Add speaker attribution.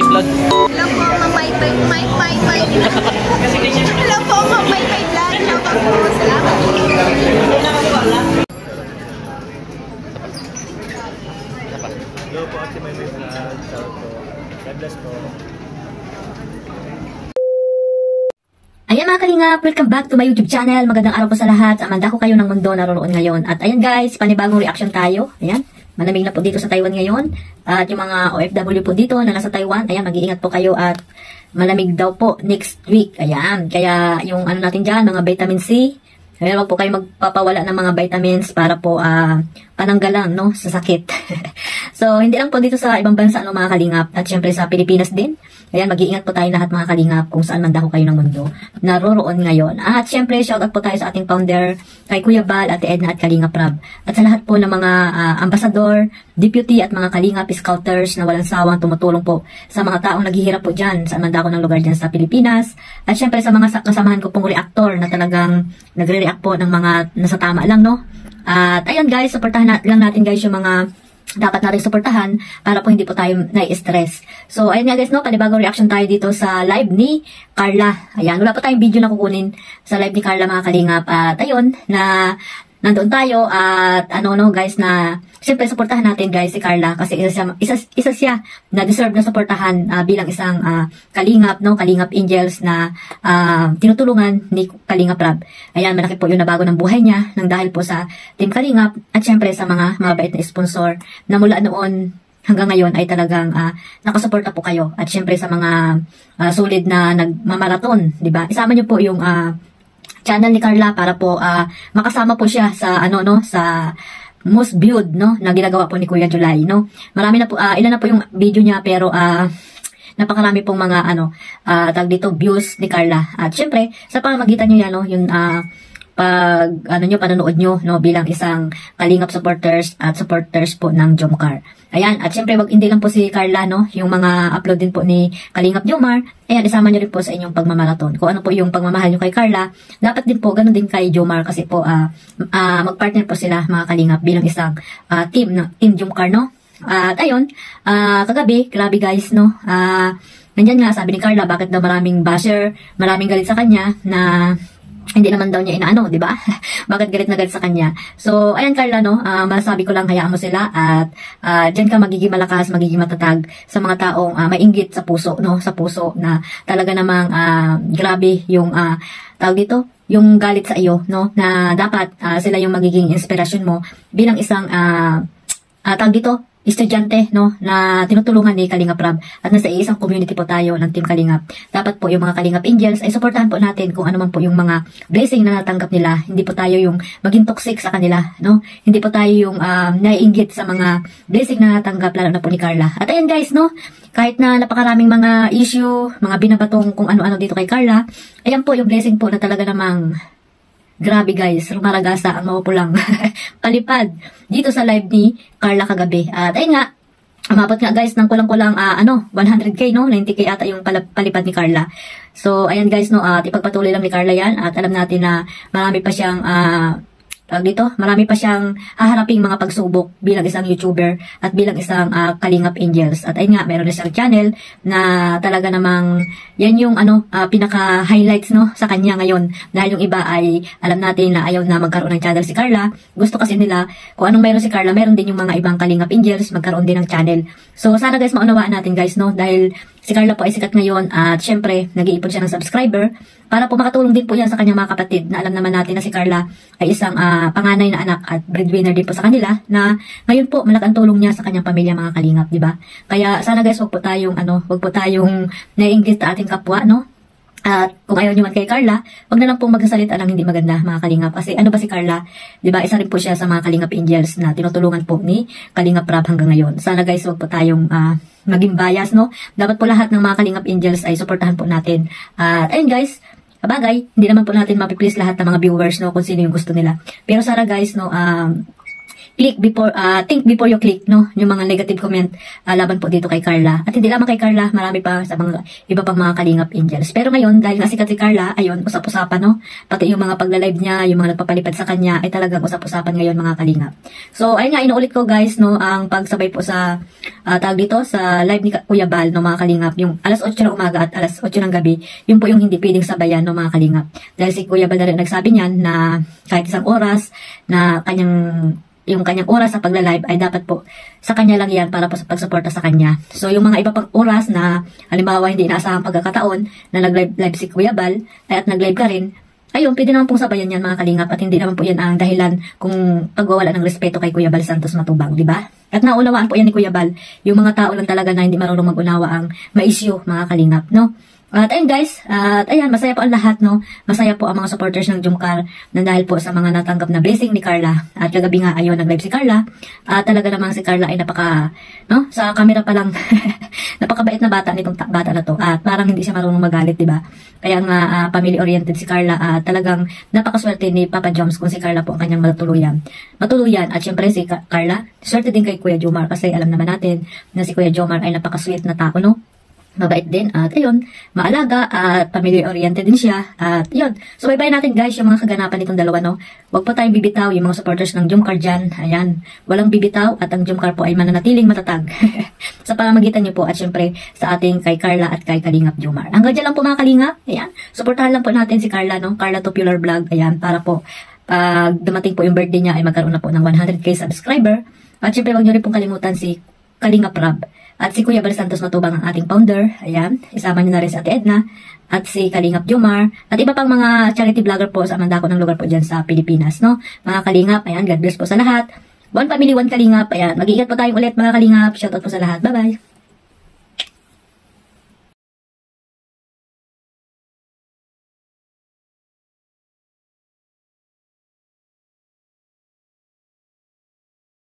Speaker 1: vlog.
Speaker 2: Hello po, mamay. Hello po, mamay vlog. Shoutout po. Salamat po.
Speaker 3: Hello po, Ate Maymay vlog. Shoutout po. God bless po.
Speaker 4: Ayan mga kalingap, welcome back to my YouTube channel. Magandang araw po sa lahat. Amanda ko kayo ng mundo naroroon ngayon. At ayan guys, panibagong reaction tayo. Ayan, malamig na po dito sa Taiwan ngayon. At yung mga OFW po dito na nasa Taiwan, ayan, mag-iingat po kayo at malamig daw po next week. Ayan, kaya yung ano natin dyan, mga vitamin C. Ayan, wag po kayo magpapawala ng mga vitamins para po pananggalang no, sa sakit. So, hindi lang po dito sa ibang bansa no, mga kalingap. At syempre sa Pilipinas din. Ayan, mag-iingat po tayo lahat mga kalingap kung saan man dako kayo ng mundo naroroon ngayon. At syempre, shoutout po tayo sa ating founder, kay Kuya Bal, Ate Edna at Kalingap Rab. At sa lahat po ng mga ambasador, deputy at mga kalingap scouters na walang sawang tumutulong po sa mga taong naghihirap po dyan sa man dako ng lugar dyan sa Pilipinas. At syempre sa mga kasamahan ko pong reactor na talagang nagre-react po ng mga nasa tama lang, no? At ayan guys, supportahan lang natin guys yung mga dapat natin suportahan para po hindi po tayo nai-stress. So, ayun nga guys, no, panibagong reaction tayo dito sa live ni Carla. Ayan, wala pa tayong video na kukunin sa live ni Carla mga kalingap. At ayun, na nandoon tayo at ano no guys na siyempre suportahan natin guys si Carla kasi isa siya na deserve na suportahan bilang isang kalingap no, kalingap angels na tinutulungan ni Kalingap Rab. Ayan, malaki po yung nabago ng buhay niya nang dahil po sa Team Kalingap at siyempre sa mga mabait na sponsor na mula noon hanggang ngayon ay talagang nakasuporta po kayo at siyempre sa mga solid na nagmamaraton, di ba? Isama niyo po yung channel ni Carla para po makasama po siya sa ano no, sa most viewed no na ginagawa po ni Kuya July no. Marami na po ilan na po yung video niya pero napakarami pong mga ano tag dito views ni Carla. At syempre sa pamamagitan niyo yan no, yung pag ano nyo, panonood nyo no, bilang isang Kalingap supporters at supporters po ng Jomcar. Ayan, at syempre hindi lang po si Carla no, yung mga upload din po ni Kalingap Jomar. Ayan, isama nyo rin po sa inyong pagmamaraton. Kung ano po yung pagmamahal nyo kay Carla, dapat din po ganun din kay Jomar kasi po magpartner po sila mga Kalingap bilang isang team Jomcar no. At ayun, kagabi, grabe guys no, nandyan nga sabi ni Carla bakit daw maraming basher, maraming galit sa kanya na hindi naman daw niya inaano, di ba? Bakit galit na galit sa kanya? So, ayan Carla, no, masasabi ko lang, hayaan mo sila at dyan ka magiging malakas, magiging matatag sa mga taong mainggit sa puso, no? Sa puso na talaga namang grabe yung tawag dito, yung galit sa iyo, no? Na dapat sila yung magiging inspirasyon mo bilang isang tawag dito, estudyante no na tinutulungan ni Kalingap Rab at nasa isang community po tayo ng Team Kalingap. Dapat po yung mga Kalingap Angels ay suportahan po natin kung ano man po yung mga blessing na natanggap nila. Hindi po tayo yung maging toxic sa kanila, no? Hindi po tayo yung naiinggit sa mga blessing na natanggap lalo na po ni Carla. At ayan guys, no, kahit na napakaraming mga issue, mga binabatong kung ano-ano dito kay Carla, ayan po yung blessing po na talaga namang grabe guys, rumaragasa ang mapupulang palipad dito sa live ni Carla kagabi. At ayun nga, umabot nga guys ng kulang-kulang 100k no, 90k ata yung palipad ni Carla. So ayan guys no, ipagpatuloy lang ni Carla yan at alam natin na marami pa siyang marami pa siyang haharaping mga pagsubok bilang isang YouTuber at bilang isang Kalingap Angels. At ayun nga, meron na siyang channel na talaga namang yan yung pinaka-highlights no sa kanya ngayon. Dahil yung iba ay alam natin na ayaw na magkaroon ng channel si Carla. Gusto kasi nila kung anong meron si Carla, meron din yung mga ibang Kalingap Angels magkaroon din ng channel. So sana guys maunawaan natin guys no, dahil si Carla po ay sikat ngayon at syempre nag-iipon siya ng subscriber para po makatulong din po yan sa kanyang mga kapatid na alam naman natin na si Carla ay isang panganay na anak at breadwinner din po sa kanila na ngayon po malaki ang tulong niya sa kanyang pamilya mga Kalingap, di ba? Kaya sana guys wag po tayong naiinggit sa ating kapwa no. At kung ayaw nyo man kay Carla, wag na lang pong magsasalita ng hindi maganda mga Kalingap. Kasi ano ba si Carla? Diba, isa rin po siya sa mga Kalingap Angels na tinutulungan po ni Kalingap Rab hanggang ngayon. Sana guys, wag po tayong maging bias, no? Dapat po lahat ng mga Kalingap Angels ay suportahan po natin. At ayun guys, kabagay, hindi naman po natin mapiplease lahat ng mga viewers, no? Kung sino yung gusto nila. Pero sana guys, no, think before you click, no? Yung mga negative comment laban po dito kay Carla. At hindi lamang kay Carla, marami pa sa mga iba pang mga Kalingap Angels. Pero ngayon, dahil nasikat si Carla, ayun, usap-usapan, no? Pati yung mga pagla-live niya, yung mga nagpapalipad sa kanya, ay talagang usap-usapan ngayon mga Kalingap. So, ayun nga, inuulit ko guys, no, ang pagsabay po sa tawag dito, sa live ni Kuya Bal, no, mga Kalingap, yung alas 8 ng umaga at alas 8 ng gabi, yun po yung hindi pwedeng sabayan, no, mga Kalingap. Dahil si Kuya Bal na rin nagsabi niyan na kahit isang oras na yung kanyang oras sa pagla-live ay dapat po sa kanya lang yan para po sa pagsuporta sa kanya. So, yung mga iba pang oras na, halimbawa, hindi inaasahang pagkakataon na nag-live si Kuya Bal, at nag-live ka rin, ayun, pwede naman pong sabayan yan mga Kalingap at hindi naman po yan ang dahilan kung pagwawala ng respeto kay Kuya Bal Santos Matubang, di ba? At naunawaan po yan ni Kuya Bal, yung mga tao lang talaga na hindi marunong mag-unawa ang ma-issue mga Kalingap, no? At ayun guys, at ayan, masaya po ang lahat, no? Masaya po ang mga supporters ng Jumcar na dahil po sa mga natanggap na blessing ni Carla. At kagabi nga, ayun, nag-live si Carla. At talaga namang si Carla ay no? Sa camera pa lang, napakabait na bata nitong bata na to. At parang hindi siya marunong magalit, di ba? Kaya nga, family-oriented si Carla. At talagang napakaswerte ni Papa Joms kung si Carla po ang kanyang matuluyan. At syempre si Carla, swerte din kay Kuya Jomar kasi alam naman natin na si Kuya Jomar ay napakasweet na tao, no? Mabait din at ayun, maalaga at family-oriented din siya at yun. So bye-bye natin guys yung mga kaganapan nitong dalawa, no. Huwag po tayong bibitaw yung mga supporters ng Jumcar dyan. Ayan, walang bibitaw at ang Jumcar po ay mananatiling matatag sa pamamagitan niyo po at syempre sa ating kay Carla at kay Kalingap Jomar. Hanggang dyan lang po mga Kalingap. Ayan, suportahan lang po natin si Carla, no. Carla Tupular Vlog. Ayan, para po pag dumating po yung birthday niya ay magkaroon na po ng 100k subscriber. At syempre wag niyo rin pong kalimutan si Kalingap Rab. At si Kuya Bal Santos Matubang ang ating founder. Ayan, isama niyo na rin si Ate Edna. At si Kalingap Jomar. At iba pang mga charity vlogger po sa mandako ng lugar po dyan sa Pilipinas, no? Mga Kalingap, ayan, God bless po sa lahat. One family, one Kalingap. Ayan, mag-iingat po tayong ulit mga Kalingap. Shoutout po sa lahat. Bye-bye.